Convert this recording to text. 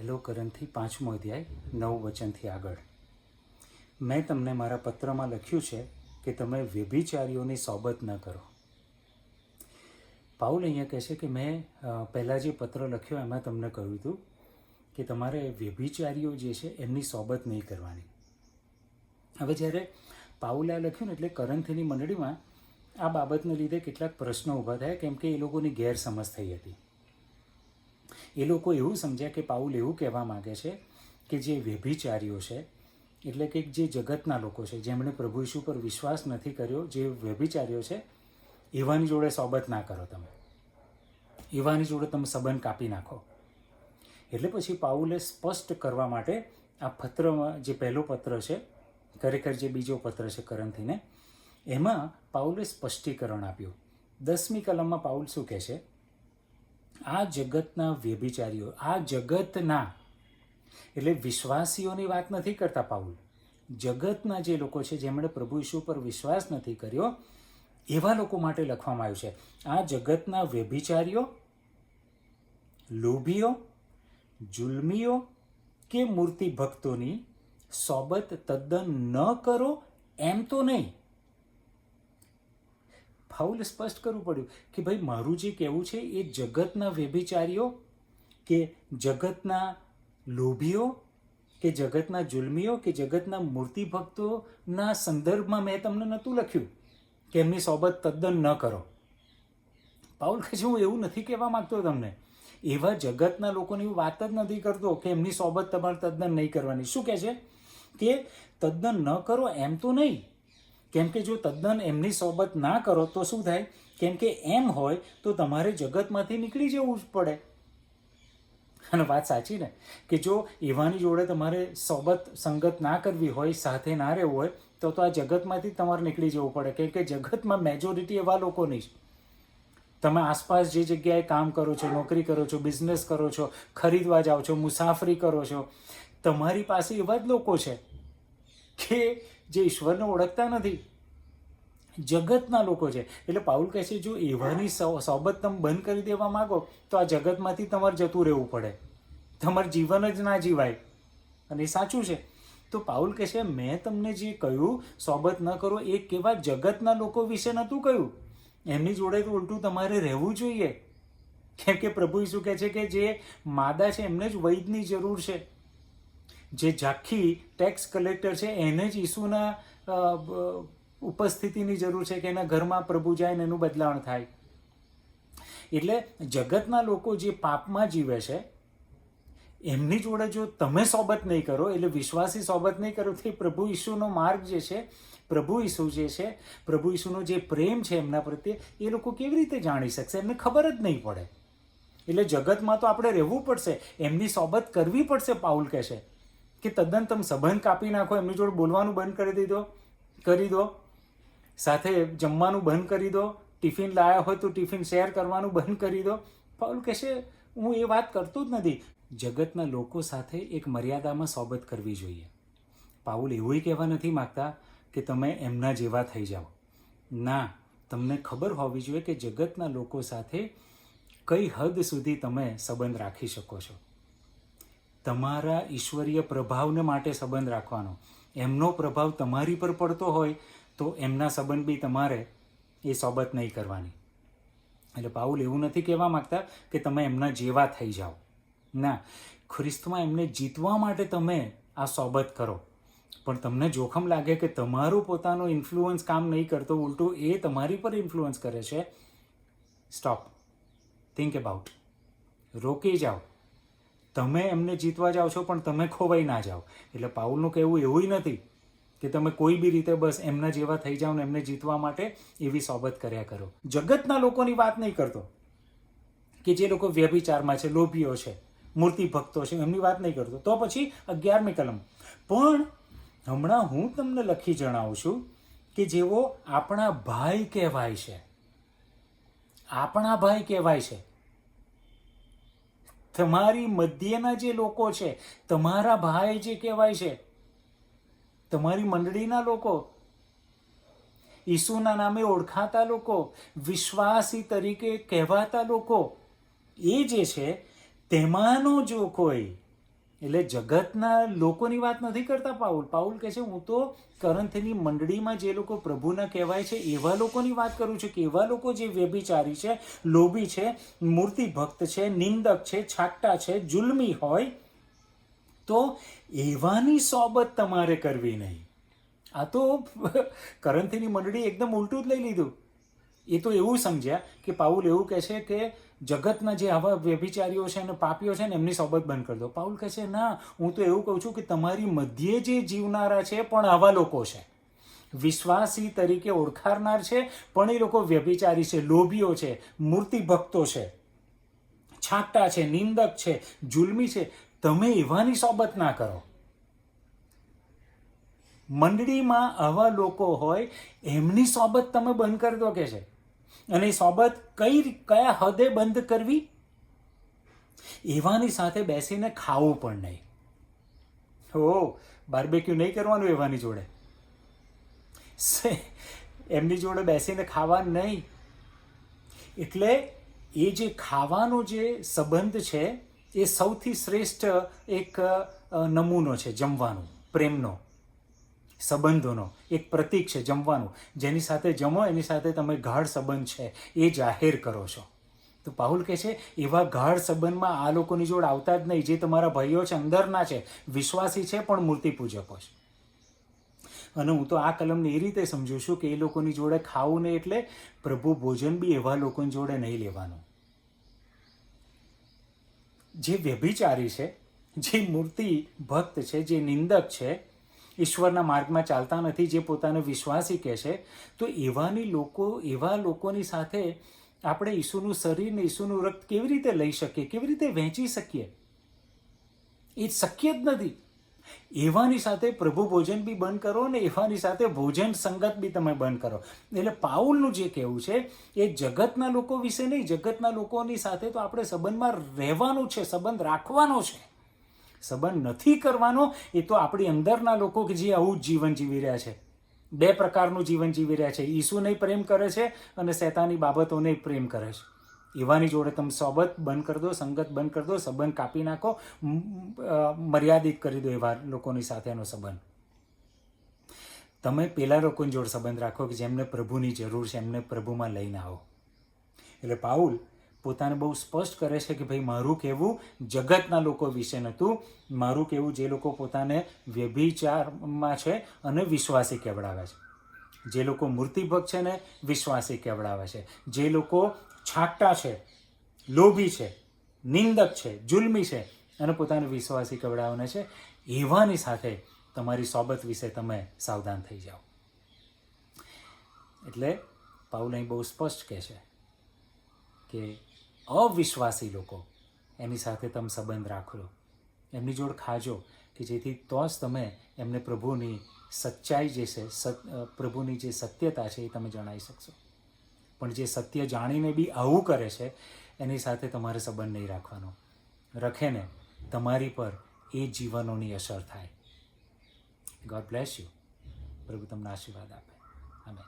પહેલો કરંથી 5મો અધ્યાય 9 વચનથી આગળ. મેં તમને મારા પત્રમાં લખ્યું છે કે તમે વ્યભિચારીઓની સોબત ન કરો. પાઉલ અહીંયા કહે છે કે મેં પહેલાં જે પત્ર લખ્યો એમાં તમને કહ્યું હતું કે તમારે વ્યભિચારીઓ જે છે એમની સોબત નહીં કરવાની. હવે જ્યારે પાઉલે આ લખ્યું ને એટલે કરંથીની મંડળીમાં આ બાબતને લીધે કેટલાક પ્રશ્નો ઊભા થયા, કેમ કે એ લોકોની ગેરસમજ થઈ હતી. એ લોકો એવું સમજ્યા કે પાઉલ એવું કહેવા માગે છે કે જે વ્યભિચારીઓ છે એટલે કે જે જગતના લોકો છે, જેમણે પ્રભુ ઈસુ પર વિશ્વાસ નથી કર્યો, જે વ્યભિચારીઓ છે એવાની જોડે સોબત ના કરો, તમે એવાની જોડે તમે સંબંધ કાપી નાખો. એટલે પછી પાઉલે સ્પષ્ટ કરવા માટે આ પત્રમાં, જે પહેલો પત્ર છે, ખરેખર જે બીજો પત્ર છે કરંથીને, એમાં પાઉલે સ્પષ્ટીકરણ આપ્યું. 10મી કલમમાં પાઉલ શું કહે છે? આ જગતના વ્યભિચારીઓ, આ જગતના એટલે વિશ્વાસીઓની વાત નથી કરતા પાઉલ. જગતના જે લોકો છે, જેમણે પ્રભુ ઈસુ પર વિશ્વાસ નથી કર્યો, એવા લોકો માટે લખવામાં આવ્યું છે. આ જગતના વ્યભિચારીઓ, લોભીઓ, જુલ્મીઓ કે મૂર્તિ ભક્તોની સોબત તદ્દન ન કરો, એમ તો નહીં. પાઉલે સ્પષ્ટ કરવું પડ્યું કે ભાઈ મારું જે કહેવું છે એ જગતના વ્યભિચારીઓ કે જગતના લોભીઓ કે જગતના જુલ્મીઓ કે જગતના મૂર્તિ ભક્તોના સંદર્ભમાં મેં તમને નહોતું લખ્યું કે એમની સોબત તદ્દન ન કરો. પાઉલ કહે છે હું એવું નથી કહેવા માગતો તમને. એવા જગતના લોકોની વાત જ નથી કરતો કે એમની સોબત તમારે તદ્દન નહીં કરવાની. શું કહે છે કે તદ્દન ન કરો એમ તો નહીં. કેમ કે જો તદ્દન એમની સોબત ના કરો તો શું થાય? કેમ કે એમ હોય તો તમારે જગતમાંથી નીકળી જવું જ પડે. અને વાત સાચી ને, કે જો એવાની જોડે તમારે સોબત સંગત ના કરવી હોય, સાથે ના રહેવું હોય, તો આ જગતમાંથી તમારે નીકળી જવું પડે. કેમ કે જગતમાં મેજોરિટી એવા લોકો નહીં. તમે આસપાસ જે જગ્યાએ કામ કરો છો, નોકરી કરો છો, બિઝનેસ કરો છો, ખરીદવા જાઓ છો, મુસાફરી કરો છો, તમારી પાસે એવા જ લોકો છે કે જે ઈશ્વરને ઓળખતા નથી, જગતના લોકો છે. એટલે પાઉલ કહે છે જો એવાની સોબત તમે બંધ કરી દેવા માગો તો આ જગતમાંથી તમારે જતું રહેવું પડે, તમારું જીવન જ ના જીવાય. અને એ સાચું છે. તો પાઉલ કહે છે મેં તમને જે કહ્યું સોબત ન કરો, એ કેવા જગતના લોકો વિશે નહોતું કહ્યું. એમની જોડે તો ઉલટું તમારે રહેવું જોઈએ. કેમ કે પ્રભુ ઈસુ કહે છે કે જે માદા છે એમને જ વૈદની જરૂર છે. જે ઝાંખી ટેક્સ કલેક્ટર છે એને જ ઈસુના ઉપસ્થિતિની જરૂર છે કે એના ઘરમાં પ્રભુ જાય ને એનું બદલાણ થાય. એટલે જગતના લોકો જે પાપમાં જીવે છે એમની જોડે જો તમે સોબત નહીં કરો, એટલે વિશ્વાસી સોબત નહીં કરો, તો પ્રભુ ઈસુનો માર્ગ જે છે, પ્રભુ ઈસુ જે છે, પ્રભુ ઈસુનો જે પ્રેમ છે એમના પ્રત્યે, એ લોકો કેવી રીતે જાણી શકશે? એમને ખબર જ નહીં પડે. એટલે જગતમાં તો આપણે રહેવું પડશે, એમની સોબત કરવી પડશે. પાઉલ કહે છે કે તદ્દન તમે સંબંધ કાપી નાખો, એમની જોડે બોલવાનું બંધ કરી દો, સાથે જમવાનું બંધ કરી દો, ટિફિન લાયા હોય તો ટિફિન શેર કરવાનું બંધ કરી દો. પાઉલ કહે છે હું એ વાત કરતો જ નથી. જગતના લોકો સાથે એક મર્યાદામાં સોબત કરવી જોઈએ. પાઉલ એવું કહેવા નથી માગતા કે તમે એમના જેવા થઈ જાઓ. ના, તમને ખબર હોવી જોઈએ કે જગતના લોકો સાથે કઈ હદ સુધી તમે સંબંધ રાખી શકો છો. તમારા ઈશ્વરીય પ્રભાવને માટે સંબંધ રાખવાનો. એમનો પ્રભાવ તમારી પર પડતો હોય તો એમના સંબંધ બી તમારે એ સોબત નહીં કરવાની. એટલે પાઉલ એવું નથી કહેવા માગતા કે તમે એમના જેવા થઈ જાઓ. ના, ખ્રિસ્તમાં એમને જીતવા માટે તમે આ સોબત કરો. પણ તમને જોખમ લાગે કે તમારું પોતાનું ઇન્ફ્લુઅન્સ કામ નહીં કરતો, ઉલટું એ તમારી પર ઇન્ફ્લુઅન્સ કરે છે, સ્ટોપ, થિંક અબાઉટ, રોકી જાઓ. તમે એમને જીતવા જાઓ છો પણ તમે ખોવાઈ ના જાઓ. એટલે પાઉલનું કહેવું એવું નથી કે તમે કોઈ બી રીતે બસ એમના જેવા થઈ જાઓ ને એમને જીતવા માટે એવી સોબત કર્યા કરો. જગતના લોકોની વાત નહીં કરતો કે જે લોકો વ્યભિચારમાં છે, લોભીઓ છે, મૂર્તિ ભક્તો છે, એમની વાત નહીં કરતો. તો પછી 11મી કલમ. પણ હમણાં હું તમને લખી જણાવું છું કે જેઓ આપણા ભાઈ કહેવાય છે, આપણા ભાઈ કહેવાય છે, તમારી મધ્યના જે લોકો છે, તમારા ભાઈ જે કહેવાય છે, તમારી મંડળીના લોકો, ઈસુના નામે ઓળખાતા લોકો, વિશ્વાસી તરીકે કહેવાતા લોકો, એ જે છે તેમાંનો જો કોઈ એટલે જગતના લોકોની વાત નથી કરતા પાઉલ કહે છે હું તો કરંથની મંડળીમાં જે લોકો પ્રભુના કહેવાય છે એવા લોકોની વાત કરું છું કે એવા લોકો જે વ્યભિચારી છે, લોભી છે, મૂર્તિ ભક્ત છે, નિંદક છે, છાંટા છે, જુલ્મી હોય તો એવાની સોબત તમારે કરવી નહીં. આ તો કરંથની મંડળી એકદમ ઉલટું જ લઈ લીધું. એ તો એવું સમજ્યા કે પાઉલ એવું કહે છે કે જગતના જે આવા વ્યભિચારીઓ છે અને પાપીઓ છે ને એમની સોબત બંધ કરી દો. પાઉલ કહે છે ના, હું તો એવું કહું છું કે તમારી મધ્યે જે જીવનારા છે પણ આવા લોકો છે, વિશ્વાસી તરીકે ઓળખારનાર છે પણ એ લોકો વ્યભિચારી છે, લોભીઓ છે, મૂર્તિ ભક્તો છે, છાંટા છે, નિંદક છે, જુલ્મી છે. તમે એવાની સોબત ના કરો. મંડળીમાં આવા લોકો હોય એમની સોબત તમે બંધ કરી દો કે છે. અને એ સોબત કયા હદે બંધ કરવી? એવાની સાથે બેસીને ખાવું પણ નહીં. બાર્બેક્યુ નહીં કરવાનું એવાની જોડે, એમની જોડે બેસીને ખાવાનું નહીં. એટલે એ જે ખાવાનો જે સંબંધ છે એ સૌથી શ્રેષ્ઠ એક નમૂનો છે જમવાનું, પ્રેમનો, સંબંધોનો એક પ્રતીક છે જમવાનું. જેની સાથે જમો એની સાથે તમે ગાઢ સંબંધ છે એ જાહેર કરો છો. તો પાઉલ કહે છે એવા ગાઢ સંબંધમાં આ લોકોની જોડે આવતા જ નહીં, જે તમારા ભાઈઓ છે, અંદરના છે, વિશ્વાસી છે પણ મૂર્તિ પૂજકો છે. અને હું તો આ કલમને એ રીતે સમજું છું કે એ લોકોની જોડે ખાવું નહીં એટલે પ્રભુ ભોજન બી એવા લોકોની જોડે નહીં લેવાનું. જે વ્યભિચારી છે, જે મૂર્તિ ભક્ત છે, જે નિંદક છે, ઈશ્વરના માર્ગમાં ચાલતા નથી, જે પોતાને વિશ્વાસી કહે છે, તો એવા લોકોની સાથે આપણે ઈસુનું શરીર ને ઈસુનું રક્ત કેવી રીતે લઈ શકીએ, કેવી રીતે વહેંચી શકીએ? એ શક્ય જ નથી. એવાની સાથે પ્રભુ ભોજન બી બંધ કરો ને એવાની સાથે ભોજન સંગત બી તમે બંધ કરો. એટલે પાઉલનું જે કહેવું છે એ જગતના લોકો વિશે નહીં, જગતના લોકોની સાથે તો આપણે સંબંધમાં રહેવાનું છે, સંબંધ રાખવાનો છે. સંબંધ નથી કરવાનો એ તો આપણી અંદરના લોકો કે જે આવું જ જીવન જીવી રહ્યા છે. બે પ્રકારનું જીવન જીવી રહ્યા છે. ઈસુને પ્રેમ કરે છે અને શૈતાની બાબતોને પ્રેમ કરે છે. એવાની જોડે તમે સોબત બંધ કરી દો, સંગત બંધ કરી દો, સંબંધ કાપી નાખો, મર્યાદિત કરી દો એવા લોકોની સાથેનો સંબંધ. તમે પેલા લોકોની જોડે સંબંધ રાખો કે જેમને પ્રભુની જરૂર છે, એમને પ્રભુમાં લઈને આવો. એટલે પાઉલ પોતાને બહુ સ્પષ્ટ કરે છે કે ભાઈ મારું કહેવું જગતના લોકો વિશે નહોતું, મારું કહેવું જે લોકો પોતાને વ્યભિચારમાં છે અને વિશ્વાસી કહેવડાવે છે, જે લોકો મૂર્તિભક્ત છે ને વિશ્વાસી કહેવડાવે છે, જે લોકો છાંટા છે, લોભી છે, નિંદક છે, જુલ્મી છે અને પોતાને વિશ્વાસી કહેવડાવવાના છે, એવાની સાથે તમારી સોબત વિશે તમે સાવધાન થઈ જાઓ. એટલે પાઉલ અહીં બહુ સ્પષ્ટ કહે છે કે અવિશ્વાસી લોકો એની સાથે તમે સંબંધ રાખો, એમની જોડે ખાજો કે જેથી તો જ તમે એમને પ્રભુની સચ્ચાઈ જે છે, પ્રભુની જે સત્યતા છે એ તમે જણાવી શકશો. પણ જે સત્ય જાણીને બી આવું કરે છે એની સાથે તમારે સંબંધ નહીં રાખવાનો. રખે ને તમારી પર એ જીવનોની અસર થાય. God bless you. પ્રભુ તમને આશીર્વાદ આપે. આમેન.